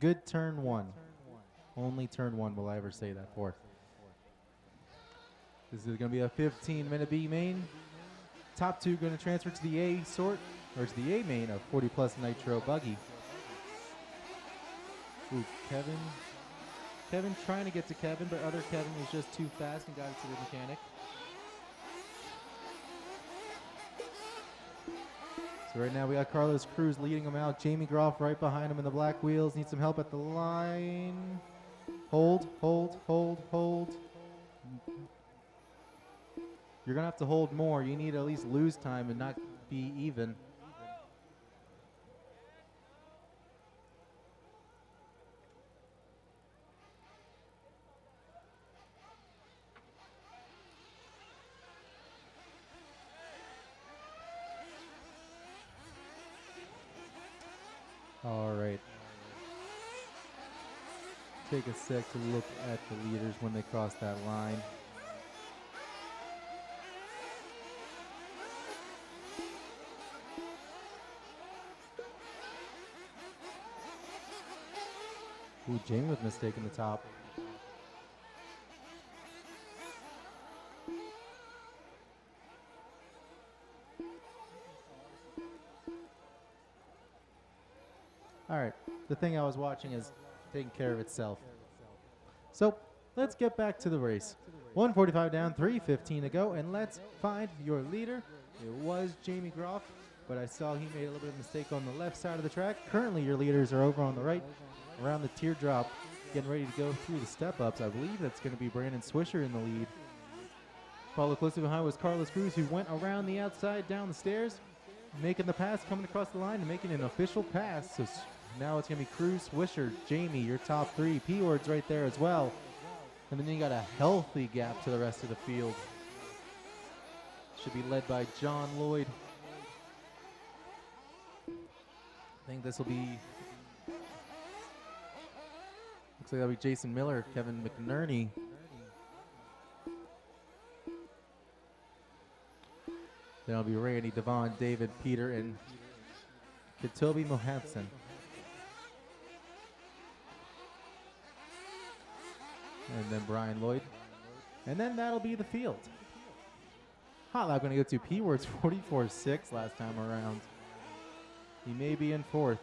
Good turn one. Only turn one will I ever say that for. This is going to be a 15-minute B main. Top two going to transfer to the A sort, or to the A main of 40 plus Nitro Buggy. Ooh, Kevin. Kevin trying to get to Kevin, but other Kevin was just too fast and got it to the mechanic. So right now we got Carlos Cruz leading him out. Jamie Groff right behind him in the black wheels. Needs some help at the line. Hold, hold, hold, hold. You're going to have to hold more. You need to at least lose time and not be even. All right. Take a sec to look at the leaders when they cross that line. Ooh, Jamie with mistake in the top. All right, the thing I was watching is taking care of itself. So let's get back to the race. 145 down, 3:15 to go, and let's find your leader. It was Jamie Groff, but I saw he made a little bit of mistake on the left side of the track. Currently, your leaders are over on the right, around the teardrop, getting ready to go through the step-ups. I believe that's going to be Brandon Swisher in the lead. Followed closely behind was Carlos Cruz, who went around the outside, down the stairs, making the pass, coming across the line, and making an official pass. So now it's going to be Cruz, Swisher, Jamie, your top three. P-Ward's right there as well. And then you got a healthy gap to the rest of the field. Should be led by John Lloyd. I think this will be... Looks like that'll be Jason Miller, Kevin McNerney. Then it'll be Randy, Devaughn, David, Peter, and Kitobi Mohamson. And then Brian Lloyd. And then that'll be the field. Hot Lap going to go to P-Word's 44.6 last time around. He may be in fourth.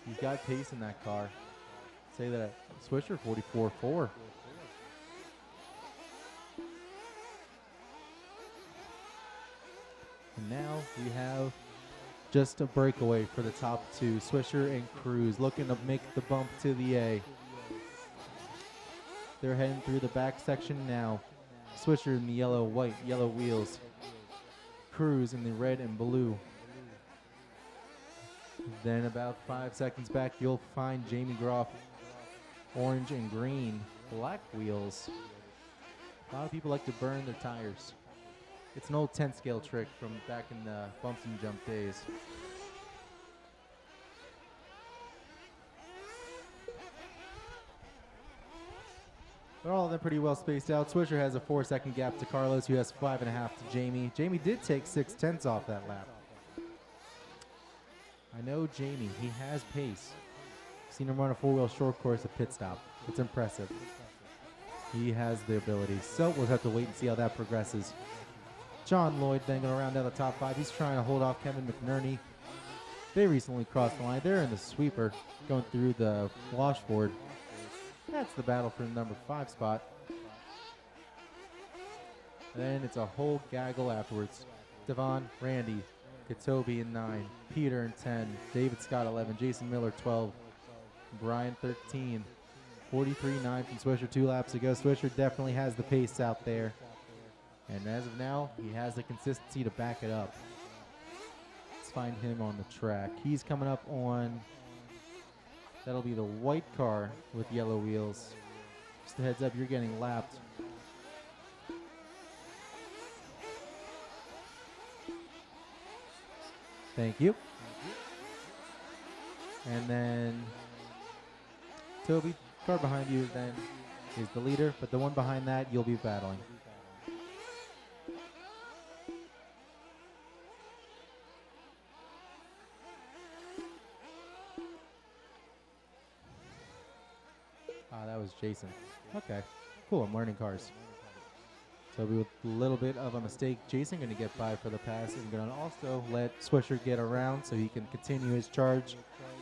He's got pace in that car. Say that Swisher 44.4. And now we have just a breakaway for the top two. Swisher and Cruz looking to make the bump to the A. They're heading through the back section now. Swisher in the yellow, white, yellow wheels. Cruz in the red and blue. Then about 5 seconds back, you'll find Jamie Groff, orange and green, black wheels. A lot of people like to burn their tires. It's an old 10 scale trick from back in the bumps and jump days. They're all of them pretty well spaced out. Swisher has a 4-second gap to Carlos, who has 5.5 to Jamie. Jamie did take 6/10 off that lap. I know Jamie, he has pace. Seen him run a 4-wheel short course at pit stop. It's impressive. He has the ability. So we'll have to wait and see how that progresses. John Lloyd then going to round out the top 5. He's trying to hold off Kevin McNerney. They recently crossed the line. They're in the sweeper, going through the washboard. That's the battle for the number 5 spot. Then it's a whole gaggle afterwards. Devaughn, Randy, Katobi in 9, Peter in 10, David Scott 11, Jason Miller 12, Brian 13, 43.9 from Swisher 2 laps ago. Swisher definitely has the pace out there. And as of now, he has the consistency to back it up. Let's find him on the track. He's coming up on... That'll be the white car with yellow wheels. Just a heads up, you're getting lapped. Thank you. And then Toby, car behind you then is the leader, but the one behind that you'll be battling. that was Jason. Okay, cool. I'm learning cars. So with a little bit of a mistake, Jason going to get by for the pass and going to also let Swisher get around so he can continue his charge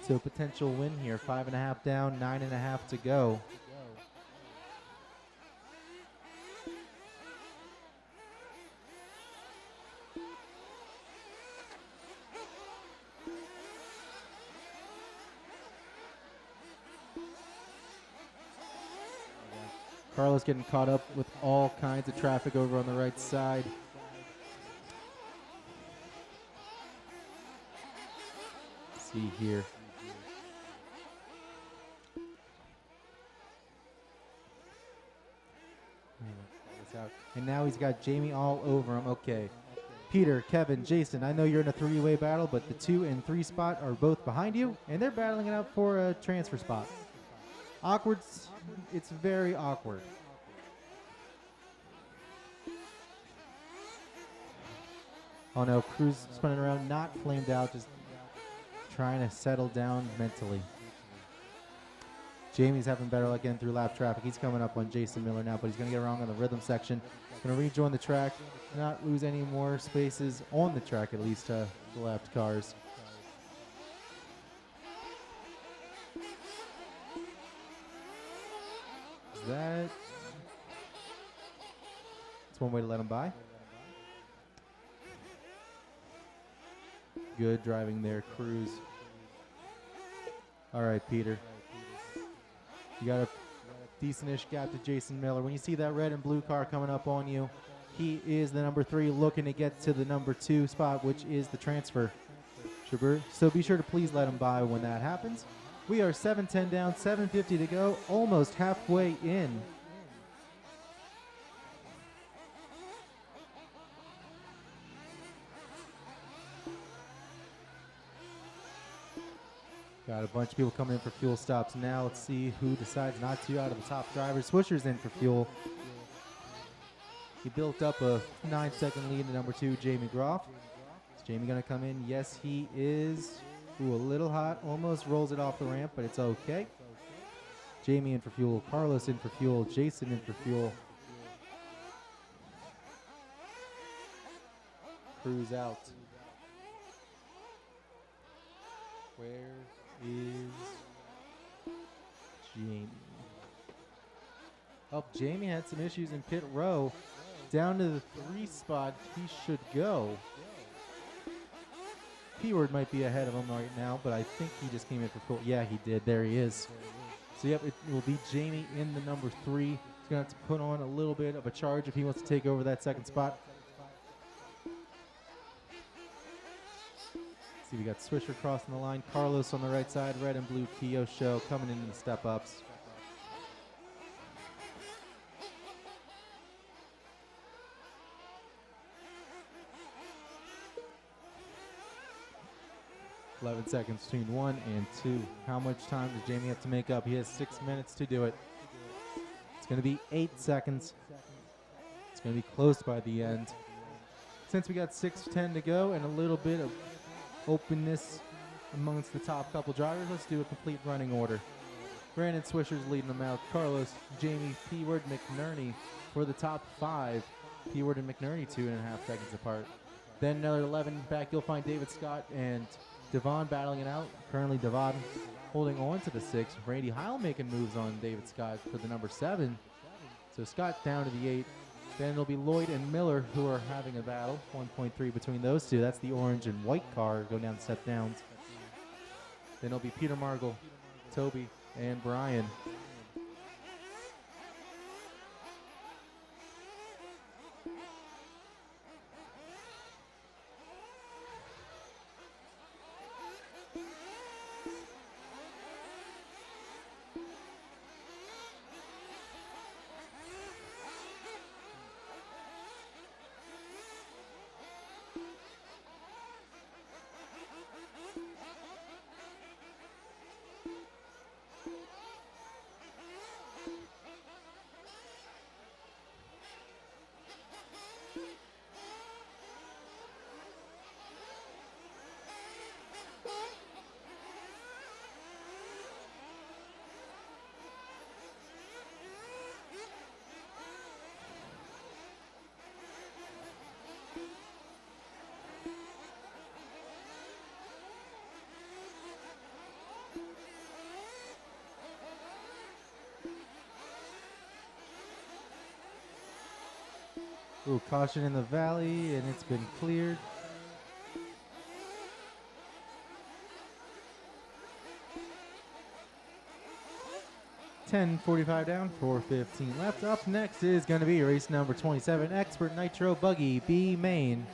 to a potential win here. 5.5 down, 9.5 to go. Carlos getting caught up with all kinds of traffic over on the right side. Let's see here. And now he's got Jamie all over him. Okay. Peter, Kevin, Jason, I know you're in a three-way battle, but the 2 and 3 spot are both behind you, and they're battling it out for a transfer spot. Awkward. It's very awkward. Oh no, CRUZ spinning around, not flamed out, just trying to settle down mentally. Jamie's having better luck getting through lap traffic. He's coming up on Jason Miller now, but he's going to get around on the rhythm section. Going to rejoin the track, not lose any more spaces on the track, at least to the left cars. That's one way to let him by. Good driving there, CRUZ. All right, Peter. You got a decent-ish gap to Jason Miller. When you see that red and blue car coming up on you, he is the number 3 looking to get to the number 2 spot, which is the transfer. So be sure to please let him by when that happens. We are 7:10 down, 7:50 to go, almost halfway in. Got a bunch of people coming in for fuel stops now. Let's see who decides not to out of the top drivers. Swisher's in for fuel. He built up a 9-second lead to number 2, Jamie Groff. Is Jamie going to come in? Yes, he is. Ooh, a little hot. Almost rolls it off the ramp, but it's okay. Jamie in for fuel. Carlos in for fuel. Jason in for fuel. CRUZ out. Where is Jamie? Oh, Jamie had some issues in pit row. Down to the 3 spot he should go. P-word might be ahead of him right now, but I think he just came in for full. Yeah, he did. There he is. So, yep, it will be Jamie in the number 3. He's going to have to put on a little bit of a charge if he wants to take over that 2nd spot. See, we got Swisher crossing the line. Carlos on the right side. Red and blue Kyo show coming into the step-ups. $11 seconds between 1 and 2. How much time does Jamie have to make up? He has 6 minutes to do it. It's going to be 8 seconds. It's going to be close by the end. Since we got 6:10 to go and a little bit of openness amongst the top couple drivers, let's do a complete running order. Brandon Swisher's leading them out. Carlos, Jamie, P-word, McNerney for the top 5. P-word and McNerney 2.5 seconds apart. Then another 11 back, you'll find David Scott and DEVAUGHN battling it out. Currently DEVAUGHN holding on to the 6. Randy HILE making moves on David Scott for the number 7. So Scott down to the 8. Then it'll be Lloyd and Miller who are having a battle. 1.3 between those two. That's the orange and white car going down the step downs. Then it'll be Peter MARGL, Toby, and Brian. Ooh, caution in the valley, and it's been cleared. $10.45 down, 4:15 left. Up next is going to be race number 27, Expert Nitro Buggy B main.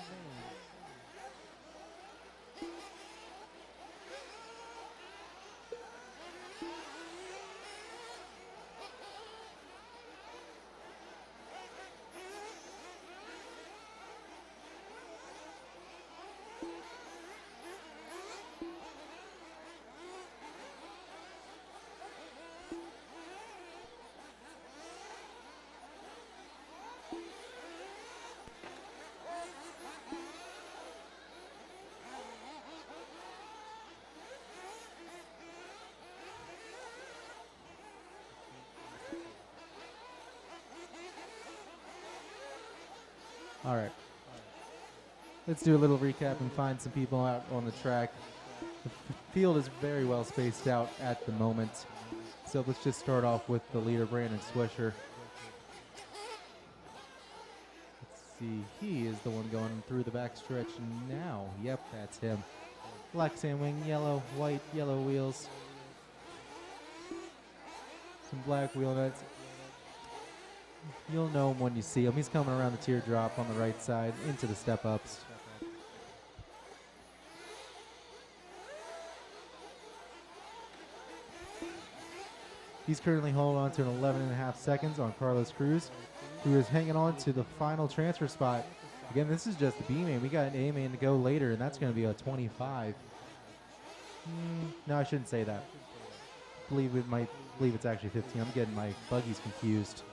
All right. Let's do a little recap and find some people out on the track. The field is very well spaced out at the moment. So let's just start off with the leader, Brandon Swisher. Let's see. He is the one going through the backstretch now. Yep, that's him. Black sand wing, yellow, white, yellow wheels. Some black wheel nuts. You'll know him when you see him. He's coming around the teardrop on the right side into the step-ups. He's currently holding on to an 11.5 seconds on Carlos CRUZ, who is hanging on to the final transfer spot. Again, this is just the B main. We got an A main to go later, and that's going to be a 25. No, I shouldn't say that. Believe it's actually 15. I'm getting my buggies confused.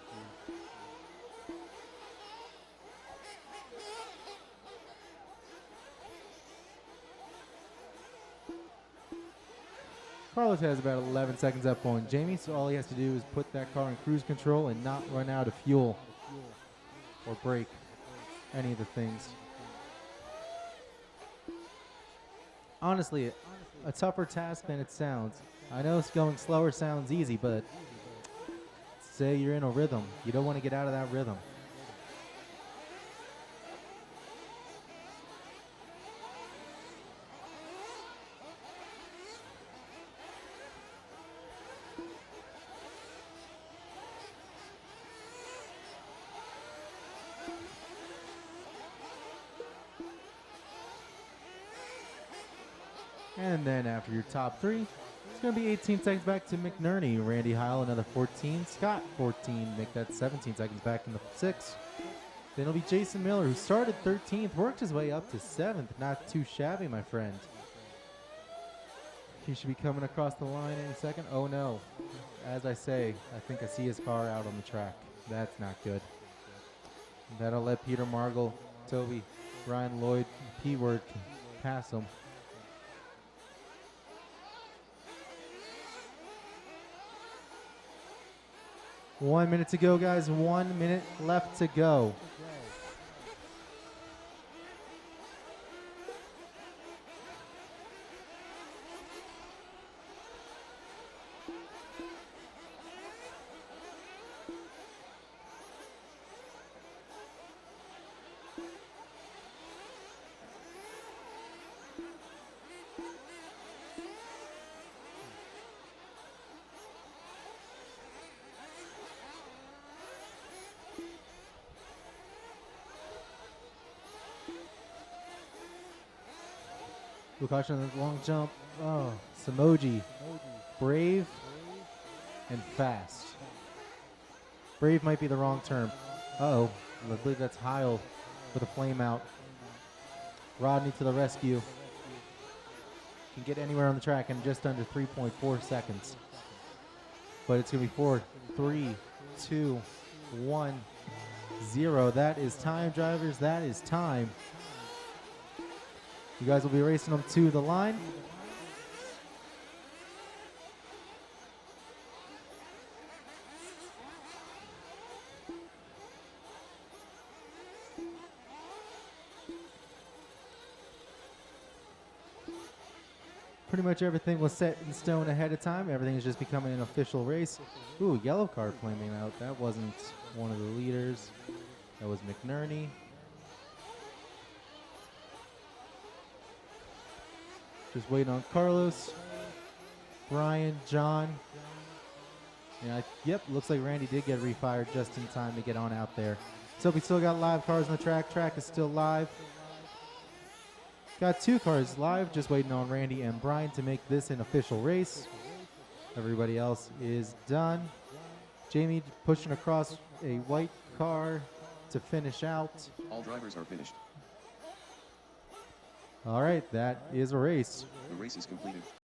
Carlos has about 11 seconds up on Jamie, so all he has to do is put that car in cruise control and not run out of fuel or break any of the things. Honestly, a tougher task than it sounds. I know it's going slower sounds easy, but say you're in a rhythm. You don't want to get out of that rhythm. And then after your top three, it's going to be 18 seconds back to MCNERNEY. Randy HILE, another 14. Scott, 14. Make that 17 seconds back in the 6. Then it'll be Jason Miller, who started 13th, worked his way up to 7th. Not too shabby, my friend. He should be coming across the line any second. Oh, no. As I say, I think I see his car out on the track. That's not good. That'll let Peter MARGL, Toby, Ryan Lloyd, P-Word pass him. One minute to go, guys. 1 minute left to go. Caution on the long jump. Oh, Samoji. Brave and fast. Brave might be the wrong term. Uh-oh. I believe that's HILE with a flame out. Rodney to the rescue. Can get anywhere on the track in just under 3.4 seconds. But it's going to be 4, 3, 2, 1, 0. That is time, drivers. That is time. You guys will be racing them to the line. Pretty much everything was set in stone ahead of time. Everything is just becoming an official race. Ooh, yellow card flaming out. That wasn't one of the leaders. That was McNerney. Just waiting on Carlos, Brian, John. Yeah, yep, looks like Randy did get refired just in time to get on out there. So we still got live cars on the track. Track is still live. Got 2 cars live, just waiting on Randy and Brian to make this an official race. Everybody else is done. Jamie pushing across a white car to finish out. All drivers are finished. All right, that is a race. The race is completed.